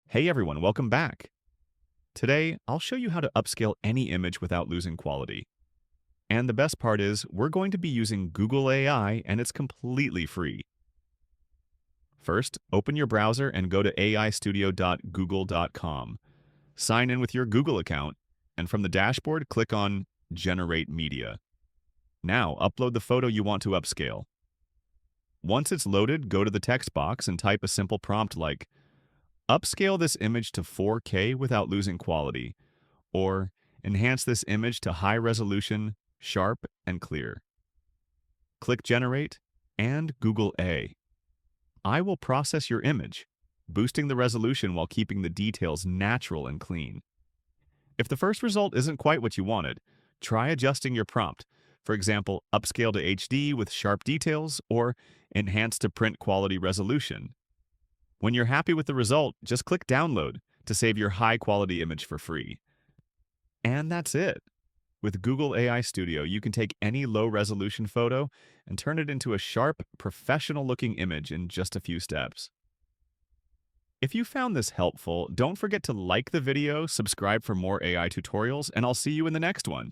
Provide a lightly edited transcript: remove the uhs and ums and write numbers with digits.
Hey everyone, welcome back. Today, I'll show you how to upscale any image without losing quality. And the best part is, we're going to be using Google AI and it's completely free. First, open your browser and go to aistudio.google.com. Sign in with your Google account, and from the dashboard, click on Generate Media. Now, upload the photo you want to upscale. Once it's loaded, go to the text box and type a simple prompt like, upscale this image to 4K without losing quality, or enhance this image to high resolution, sharp, and clear. Click Generate and Google A. I will process your image, boosting the resolution while keeping the details natural and clean. If the first result isn't quite what you wanted, try adjusting your prompt. For example, upscale to HD with sharp details or enhance to print quality resolution. When you're happy with the result, just click Download to save your high-quality image for free. And that's it. With Google AI Studio, you can take any low-resolution photo and turn it into a sharp, professional-looking image in just a few steps. If you found this helpful, don't forget to like the video, subscribe for more AI tutorials, and I'll see you in the next one.